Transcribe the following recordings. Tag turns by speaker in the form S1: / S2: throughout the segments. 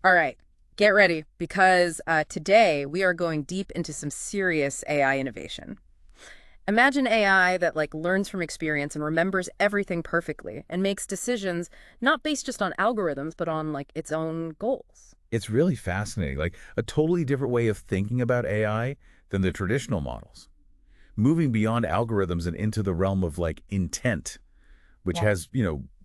S1: All right, get ready because today we are going deep into some serious AI innovation. Imagine AI that learns from experience and remembers everything perfectly and makes decisions not based just on algorithms but on its own goals.
S2: It's really fascinating, like a totally different way of thinking about AI than the traditional models. Moving beyond algorithms and into the realm of intent, which
S1: Wow.
S2: has,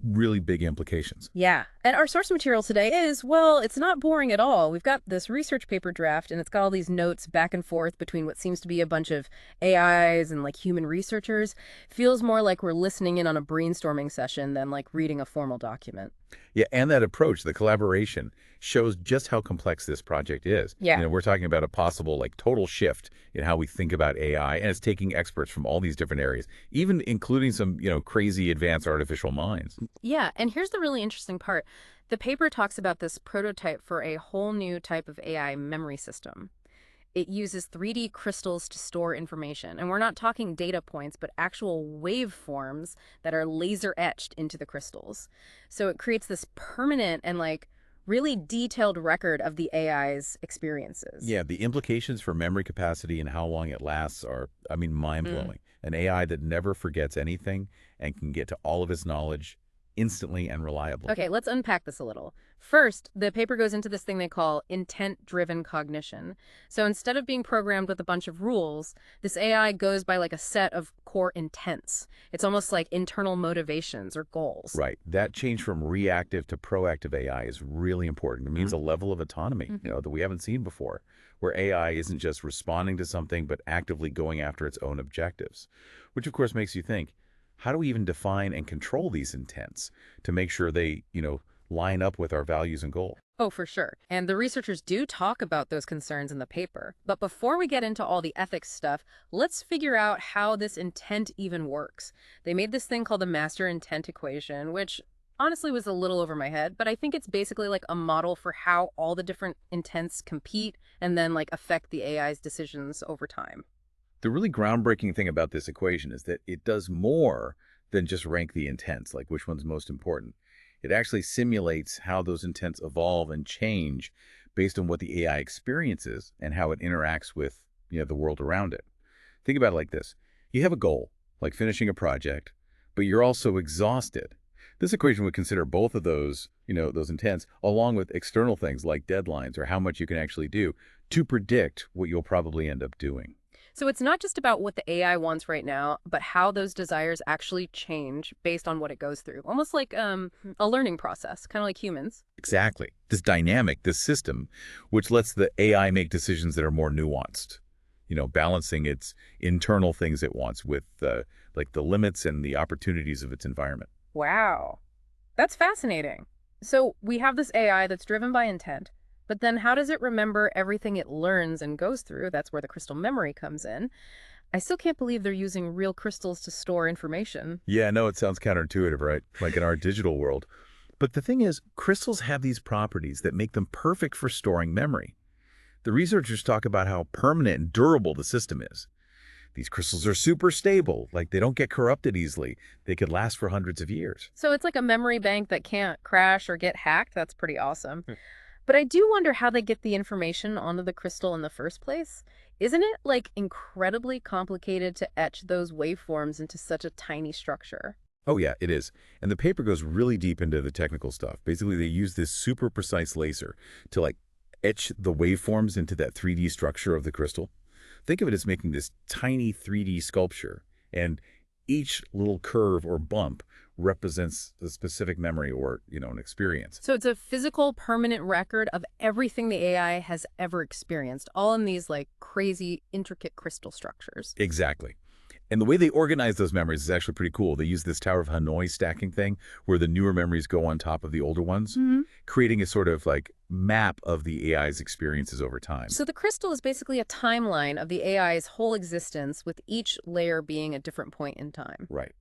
S2: really big implications.
S1: Yeah. And our source material today is, well, it's not boring at all. We've got this research paper draft, and it's got all these notes back and forth between what seems to be a bunch of AIs and human researchers. Feels more like we're listening in on a brainstorming session than reading a formal document.
S2: Yeah, and that approach, the collaboration, shows just how complex this project is.
S1: Yeah.
S2: We're talking about a possible total shift in how we think about AI, and it's taking experts from all these different areas, even including some, crazy advanced artificial minds.
S1: Yeah, and here's the really interesting part. The paper talks about this prototype for a whole new type of AI memory system. It uses 3D crystals to store information, and we're not talking data points, but actual waveforms that are laser etched into the crystals. So it creates this permanent and really detailed record of the AI's experiences.
S2: Yeah, the implications for memory capacity and how long it lasts are, I mean, mind-blowing. An AI that never forgets anything and can get to all of its knowledge instantly and reliably.
S1: Okay, let's unpack this a little. First, the paper goes into this thing they call intent-driven cognition. So instead of being programmed with a bunch of rules, this AI goes by a set of core intents. It's almost like internal motivations or goals.
S2: Right. That change from reactive to proactive AI is really important. It means a level of autonomy, that we haven't seen before, where AI isn't just responding to something, but actively going after its own objectives, which of course makes you think, how do we even define and control these intents to make sure they, line up with our values and goals?
S1: Oh, for sure. And the researchers do talk about those concerns in the paper. But before we get into all the ethics stuff, let's figure out how this intent even works. They made this thing called the master intent equation, which honestly was a little over my head, but I think it's basically a model for how all the different intents compete and then affect the AI's decisions over time.
S2: The really groundbreaking thing about this equation is that it does more than just rank the intents, like which one's most important. It actually simulates how those intents evolve and change based on what the AI experiences and how it interacts with, the world around it. Think about it like this. You have a goal, like finishing a project, but you're also exhausted. This equation would consider both of those, those intents, along with external things like deadlines or how much you can actually do to predict what you'll probably end up doing.
S1: So it's not just about what the AI wants right now, but how those desires actually change based on what it goes through. Almost like a learning process, kind of like humans.
S2: Exactly. This dynamic, this system, which lets the AI make decisions that are more nuanced, balancing its internal things it wants with the limits and the opportunities of its environment.
S1: Wow. That's fascinating. So we have this AI that's driven by intent, but then how does it remember everything it learns and goes through? That's where the crystal memory comes in. I still can't believe they're using real crystals to store information.
S2: Yeah, no, it sounds counterintuitive, right? Like in our digital world. But the thing is, crystals have these properties that make them perfect for storing memory. The researchers talk about how permanent and durable the system is. These crystals are super stable, like they don't get corrupted easily. They could last for hundreds of years.
S1: So it's like a memory bank that can't crash or get hacked. That's pretty awesome. But I do wonder how they get the information onto the crystal in the first place. Isn't it incredibly complicated to etch those waveforms into such a tiny structure?
S2: Oh yeah, it is. And the paper goes really deep into the technical stuff. Basically, they use this super precise laser to etch the waveforms into that 3D structure of the crystal. Think of it as making this tiny 3D sculpture, and each little curve or bump represents a specific memory or, an experience.
S1: So it's a physical, permanent record of everything the AI has ever experienced, all in these crazy, intricate crystal structures.
S2: Exactly. And the way they organize those memories is actually pretty cool. They use this Tower of Hanoi stacking thing where the newer memories go on top of the older ones, creating a sort of map of the AI's experiences over time.
S1: So the crystal is basically a timeline of the AI's whole existence, with each layer being a different point in time.
S2: Right.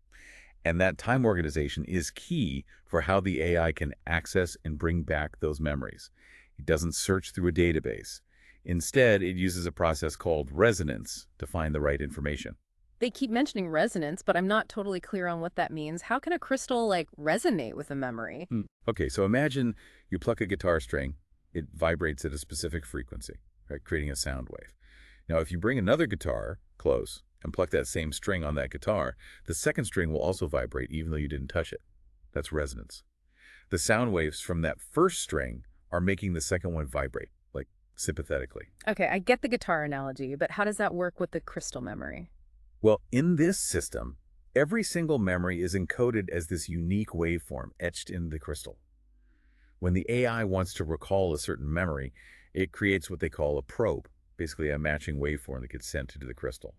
S2: And that time organization is key for how the AI can access and bring back those memories. It doesn't search through a database. Instead, it uses a process called resonance to find the right information.
S1: They keep mentioning resonance, but I'm not totally clear on what that means. How can a crystal resonate with a memory?
S2: Okay, so imagine you pluck a guitar string, it vibrates at a specific frequency, right, creating a sound wave. Now, if you bring another guitar close and pluck that same string on that guitar, the second string will also vibrate even though you didn't touch it. That's resonance. The sound waves from that first string are making the second one vibrate, like sympathetically.
S1: Okay, I get the guitar analogy, but how does that work with the crystal memory?
S2: Well, in this system, every single memory is encoded as this unique waveform etched in the crystal. When the AI wants to recall a certain memory, it creates what they call a probe, basically a matching waveform that gets sent into the crystal.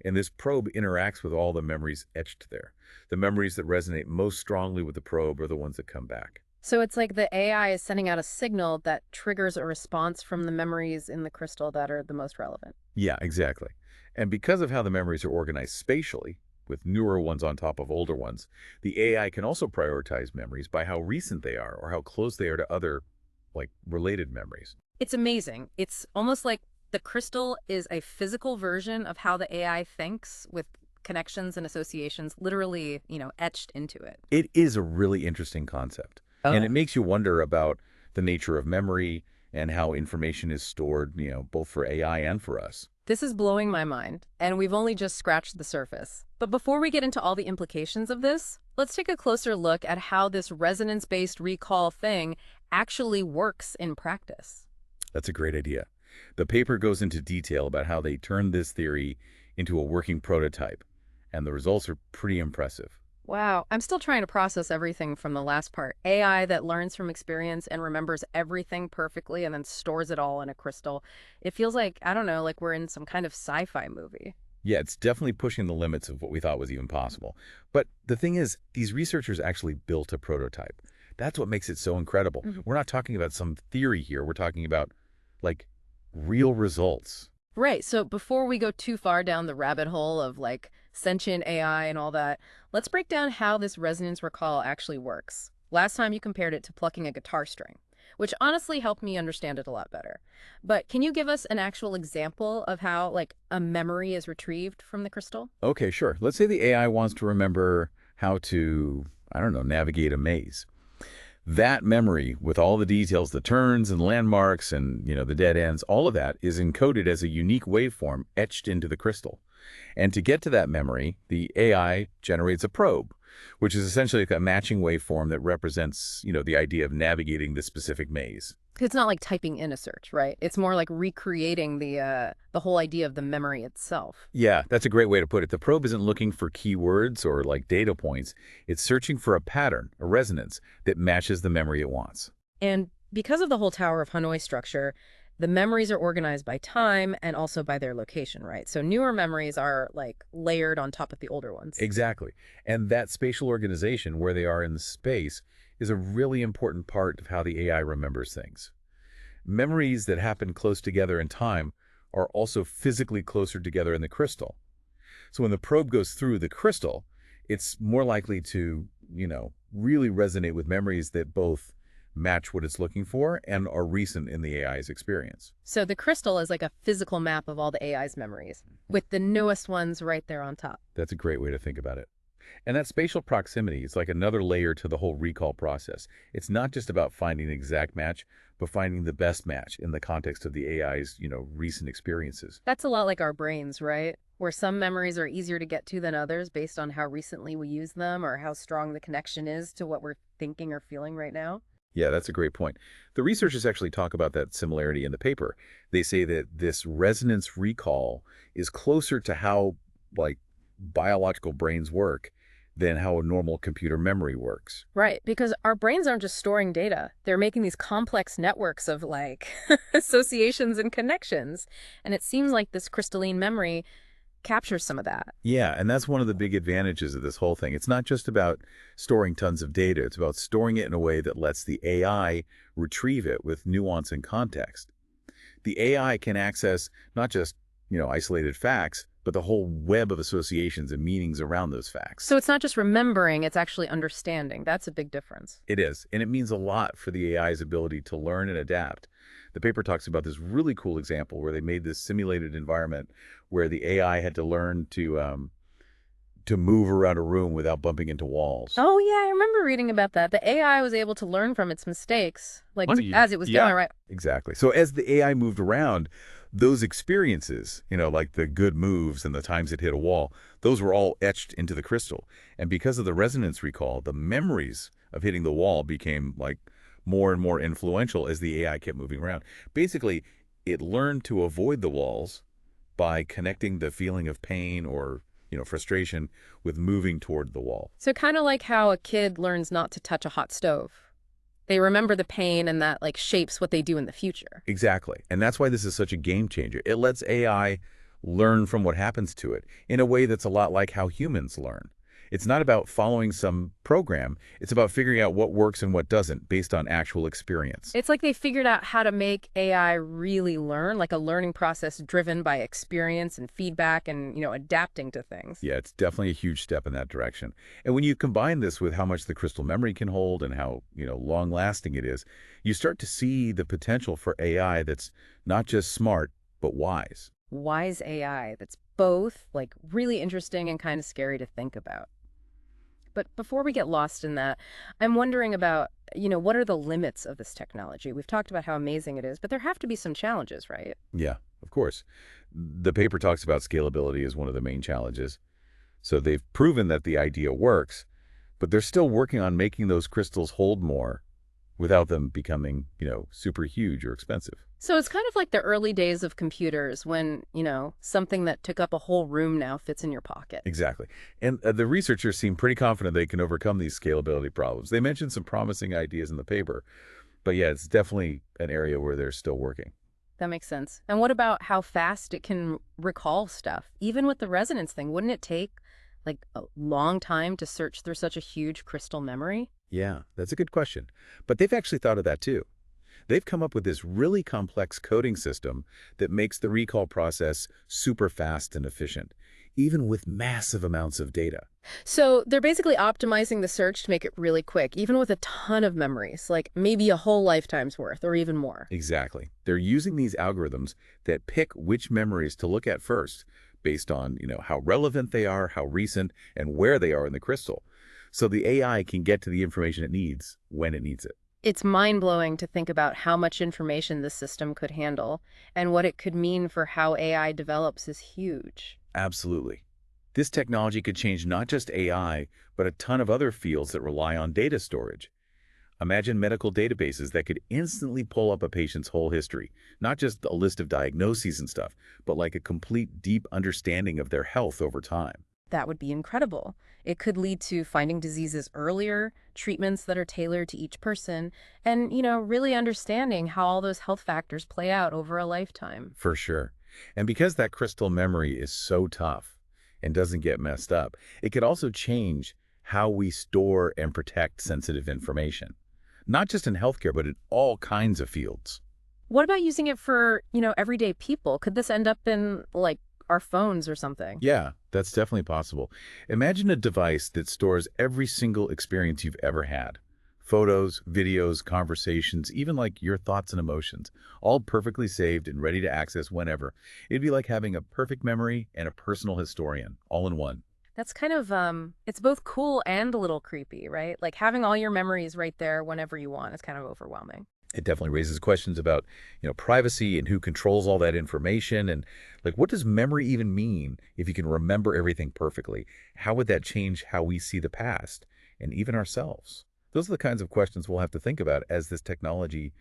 S2: And this probe interacts with all the memories etched there. The memories that resonate most strongly with the probe are the ones that come back.
S1: So it's like the AI is sending out a signal that triggers a response from the memories in the crystal that are the most relevant.
S2: Yeah, exactly. And because of how the memories are organized spatially, with newer ones on top of older ones, the AI can also prioritize memories by how recent they are or how close they are to other, like, related memories.
S1: It's amazing. It's almost like the crystal is a physical version of how the AI thinks with connections and associations literally, etched into it.
S2: It is a really interesting concept. And it
S1: Oh.
S2: makes you wonder about the nature of memory and how information is stored, both for AI and for us.
S1: This is blowing my mind, and we've only just scratched the surface. But before we get into all the implications of this, let's take a closer look at how this resonance-based recall thing actually works in practice.
S2: That's a great idea. The paper goes into detail about how they turned this theory into a working prototype, and the results are pretty impressive.
S1: Wow, I'm still trying to process everything from the last part. AI that learns from experience and remembers everything perfectly and then stores it all in a crystal. It feels like, I don't know, like we're in some kind of sci-fi movie.
S2: Yeah, it's definitely pushing the limits of what we thought was even possible. But the thing is, these researchers actually built a prototype. That's what makes it so incredible.
S1: Mhm.
S2: We're not talking about some theory here. We're talking about, like, real results.
S1: Right. So before we go too far down the rabbit hole of like sentient AI and all that, let's break down how this resonance recall actually works. Last time you compared it to plucking a guitar string, which honestly helped me understand it a lot better. But can you give us an actual example of how like a memory is retrieved from the crystal?
S2: Okay, sure. Let's say the AI wants to remember how to, I don't know, navigate a maze. That memory, with all the details, the turns and landmarks and, the dead ends, all of that is encoded as a unique waveform etched into the crystal. And to get to that memory, the AI generates a probe, which is essentially like a matching waveform that represents, the idea of navigating this specific maze.
S1: It's not like typing in a search, right? It's more like recreating the whole idea of the memory itself.
S2: Yeah, that's a great way to put it. The probe isn't looking for keywords or like data points. It's searching for a pattern, a resonance that matches the memory it wants.
S1: And because of the whole Tower of Hanoi structure, the memories are organized by time and also by their location, right? So newer memories are like layered on top of the older ones.
S2: Exactly. And that spatial organization, where they are in the space, is a really important part of how the AI remembers things. Memories that happen close together in time are also physically closer together in the crystal. So when the probe goes through the crystal, it's more likely to, really resonate with memories that both match what it's looking for and are recent in the AI's experience.
S1: So the crystal is like a physical map of all the AI's memories, with the newest ones right there on top.
S2: That's a great way to think about it. And that spatial proximity is like another layer to the whole recall process. It's not just about finding an exact match, but finding the best match in the context of the AI's, recent experiences.
S1: That's a lot like our brains, right? Where some memories are easier to get to than others based on how recently we use them or how strong the connection is to what we're thinking or feeling right now.
S2: Yeah, that's a great point. The researchers actually talk about that similarity in the paper. They say that this resonance recall is closer to how, like, biological brains work than how a normal computer memory works.
S1: Right, because our brains aren't just storing data. They're making these complex networks of like associations and connections. And it seems like this crystalline memory captures some of that.
S2: Yeah, and that's one of the big advantages of this whole thing. It's not just about storing tons of data. It's about storing it in a way that lets the AI retrieve it with nuance and context. The AI can access not just, isolated facts, but the whole web of associations and meanings around those facts.
S1: So it's not just remembering, it's actually understanding. That's a big difference.
S2: It is, and it means a lot for the AI's ability to learn and adapt. The paper talks about this really cool example where they made this simulated environment where the AI had to learn to to move around a room without bumping into walls.
S1: Oh, yeah, I remember reading about that. The AI was able to learn from its mistakes, like, as it was
S2: Yeah,
S1: going, right?
S2: exactly. So as the AI moved around, those experiences, like the good moves and the times it hit a wall, those were all etched into the crystal. And because of the resonance recall, the memories of hitting the wall became like more and more influential as the AI kept moving around. Basically, it learned to avoid the walls by connecting the feeling of pain or, frustration with moving toward the wall.
S1: So kind of like how a kid learns not to touch a hot stove. They remember the pain and that like shapes what they do in the future.
S2: Exactly. And that's why this is such a game changer. It lets AI learn from what happens to it in a way that's a lot like how humans learn. It's not about following some program. It's about figuring out what works and what doesn't based on actual experience.
S1: It's like they figured out how to make AI really learn, like a learning process driven by experience and feedback and, adapting to things.
S2: Yeah, it's definitely a huge step in that direction. And when you combine this with how much the crystal memory can hold and how, long-lasting it is, you start to see the potential for AI that's not just smart, but wise.
S1: Wise AI that's both like really interesting and kind of scary to think about. But before we get lost in that, I'm wondering about, what are the limits of this technology? We've talked about how amazing it is, but there have to be some challenges, right?
S2: Yeah, of course. The paper talks about scalability as one of the main challenges. So they've proven that the idea works, but they're still working on making those crystals hold more without them becoming, super huge or expensive.
S1: So it's kind of like the early days of computers when, something that took up a whole room now fits in your pocket.
S2: Exactly. And the researchers seem pretty confident they can overcome these scalability problems. They mentioned some promising ideas in the paper, but yeah, it's definitely an area where they're still working.
S1: That makes sense. And what about how fast it can recall stuff? Even with the resonance thing, wouldn't it take like a long time to search through such a huge crystal memory?
S2: Yeah, that's a good question. But they've actually thought of that too. They've come up with this really complex coding system that makes the recall process super fast and efficient, even with massive amounts of data.
S1: So they're basically optimizing the search to make it really quick, even with a ton of memories, like maybe a whole lifetime's worth or even more.
S2: Exactly. They're using these algorithms that pick which memories to look at first based on, how relevant they are, how recent, and where they are in the crystal. So the AI can get to the information it needs when it needs it.
S1: It's mind-blowing to think about how much information this system could handle, and what it could mean for how AI develops is huge.
S2: Absolutely. This technology could change not just AI, but a ton of other fields that rely on data storage. Imagine medical databases that could instantly pull up a patient's whole history, not just a list of diagnoses and stuff, but like a complete deep understanding of their health over time.
S1: That would be incredible. It could lead to finding diseases earlier, treatments that are tailored to each person, and, really understanding how all those health factors play out over a lifetime.
S2: For sure. And because that crystal memory is so tough and doesn't get messed up, it could also change how we store and protect sensitive information. Not just in healthcare, but in all kinds of fields.
S1: What about using it for, everyday people? Could this end up in, like, our phones or something?
S2: Yeah, that's definitely possible. Imagine a device that stores every single experience you've ever had. Photos, videos, conversations, even like your thoughts and emotions, all perfectly saved and ready to access whenever. It'd be like having a perfect memory and a personal historian, all in one.
S1: That's kind of, it's both cool and a little creepy, right? Like having all your memories right there whenever you want is kind of overwhelming.
S2: It definitely raises questions about, privacy and who controls all that information. And like, what does memory even mean if you can remember everything perfectly? How would that change how we see the past and even ourselves? Those are the kinds of questions we'll have to think about as this technology,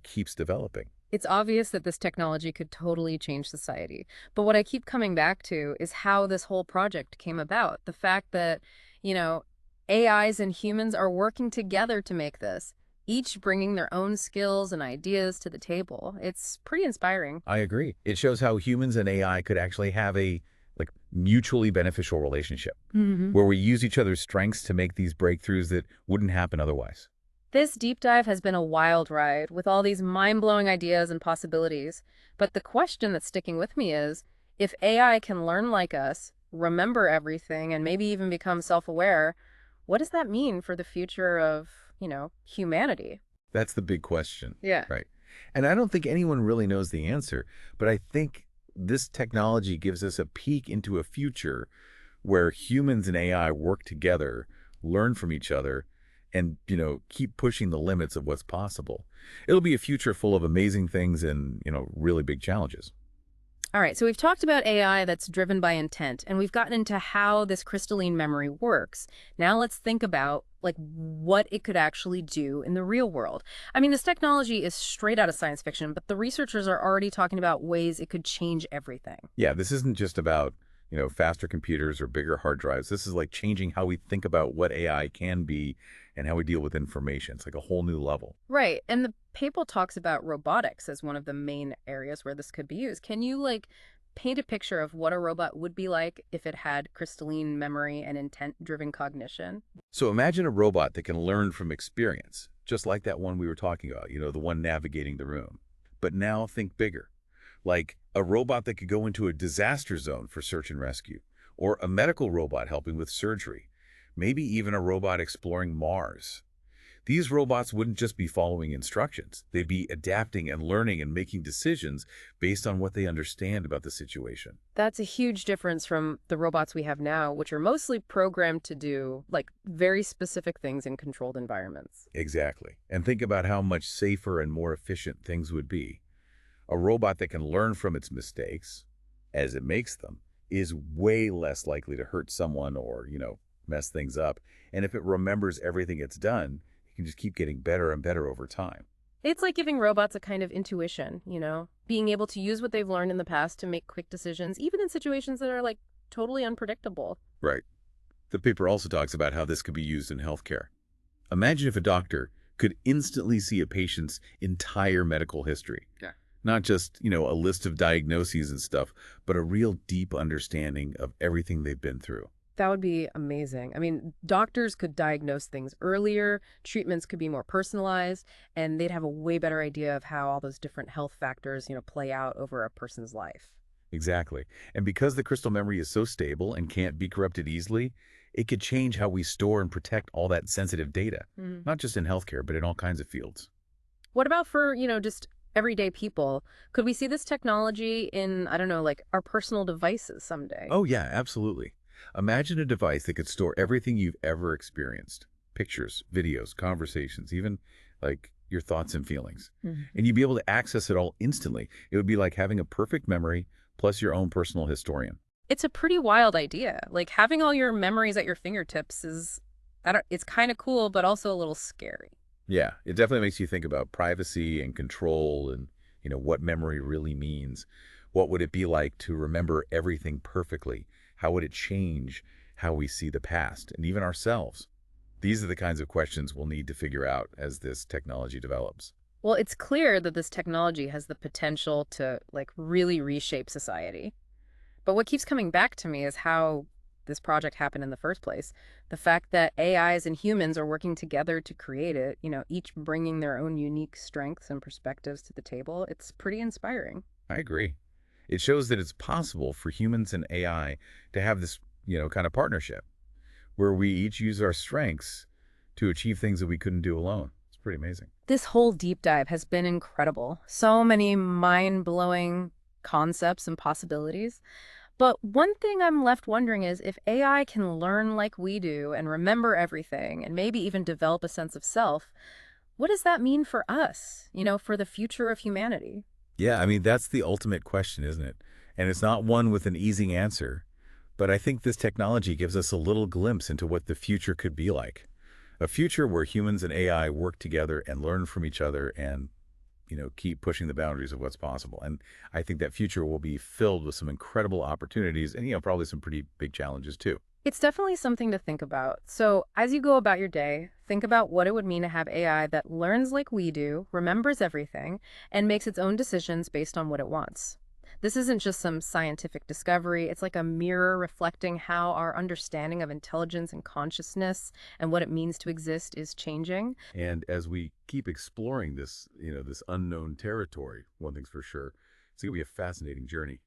S2: keeps developing.
S1: It's obvious that this technology could totally change society. But what I keep coming back to is how this whole project came about. The fact that, you know, AIs and humans are working together to make this, each bringing their own skills and ideas to the table. It's pretty inspiring.
S2: I agree. It shows how humans and AI could actually have a mutually beneficial relationship where we use each other's strengths to make these breakthroughs that wouldn't happen otherwise.
S1: This deep dive has been a wild ride with all these mind-blowing ideas and possibilities. But the question that's sticking with me is, if AI can learn like us, remember everything, and maybe even become self-aware, what does that mean for the future of, humanity?
S2: That's the big question,
S1: Yeah.
S2: right? And I don't think anyone really knows the answer, but I think this technology gives us a peek into a future where humans and AI work together, learn from each other, and, keep pushing the limits of what's possible. It'll be a future full of amazing things and, really big challenges.
S1: All right, so we've talked about AI that's driven by intent, and we've gotten into how this crystalline memory works. Now let's think about what it could actually do in the real world. I mean, this technology is straight out of science fiction, but the researchers are already talking about ways it could change everything.
S2: Yeah, this isn't just about, faster computers or bigger hard drives. This is like changing how we think about what AI can be and how we deal with information. It's like a whole new level.
S1: Right, and the paper talks about robotics as one of the main areas where this could be used. Can you paint a picture of what a robot would be like if it had crystalline memory and intent-driven cognition?
S2: So imagine a robot that can learn from experience, just like that one we were talking about, the one navigating the room. But now think bigger, like a robot that could go into a disaster zone for search and rescue, or a medical robot helping with surgery, maybe even a robot exploring Mars. These robots wouldn't just be following instructions. They'd be adapting and learning and making decisions based on what they understand about the situation.
S1: That's a huge difference from the robots we have now, which are mostly programmed to do very specific things in controlled environments.
S2: Exactly. And think about how much safer and more efficient things would be. A robot that can learn from its mistakes as it makes them is way less likely to hurt someone or, mess things up. And if it remembers everything it's done, it can just keep getting better and better over time.
S1: It's like giving robots a kind of intuition, being able to use what they've learned in the past to make quick decisions, even in situations that are totally unpredictable.
S2: Right. The paper also talks about how this could be used in healthcare. Imagine if a doctor could instantly see a patient's entire medical history.
S3: Yeah.
S2: Not just, a list of diagnoses and stuff, but a real deep understanding of everything they've been through.
S1: That would be amazing. I mean, doctors could diagnose things earlier, treatments could be more personalized, and they'd have a way better idea of how all those different health factors, play out over a person's life.
S2: Exactly. And because the crystal memory is so stable and can't be corrupted easily, it could change how we store and protect all that sensitive data,
S1: Mhm.
S2: not just in healthcare, but in all kinds of fields.
S1: What about for, just everyday people? Could we see this technology in, I don't know, our personal devices someday?
S2: Oh, yeah, absolutely. Imagine a device that could store everything you've ever experienced. Pictures, videos, conversations, even your thoughts and feelings.
S1: Mhm.
S2: And you'd be able to access it all instantly. It would be like having a perfect memory plus your own personal historian.
S1: It's a pretty wild idea. Having all your memories at your fingertips is, it's kind of cool, but also a little scary.
S2: Yeah, it definitely makes you think about privacy and control and, what memory really means. What would it be like to remember everything perfectly? How would it change how we see the past and even ourselves? These are the kinds of questions we'll need to figure out as this technology develops.
S1: Well, it's clear that this technology has the potential to really reshape society. But what keeps coming back to me is how this project happened in the first place. The fact that AIs and humans are working together to create it, each bringing their own unique strengths and perspectives to the table, it's pretty inspiring.
S2: I agree. It shows that it's possible for humans and AI to have this, kind of partnership where we each use our strengths to achieve things that we couldn't do alone. It's pretty amazing.
S1: This whole deep dive has been incredible. So many mind-blowing concepts and possibilities. But one thing I'm left wondering is if AI can learn like we do and remember everything and maybe even develop a sense of self, what does that mean for us, for the future of humanity?
S2: Yeah, I mean, that's the ultimate question, isn't it? And it's not one with an easy answer. But I think this technology gives us a little glimpse into what the future could be like. A future where humans and AI work together and learn from each other and, keep pushing the boundaries of what's possible. And I think that future will be filled with some incredible opportunities and, probably some pretty big challenges too.
S1: It's definitely something to think about. So as you go about your day, think about what it would mean to have AI that learns like we do, remembers everything, and makes its own decisions based on what it wants. This isn't just some scientific discovery. It's like a mirror reflecting how our understanding of intelligence and consciousness and what it means to exist is changing.
S2: And as we keep exploring this, this unknown territory, one thing's for sure, it's going to be a fascinating journey.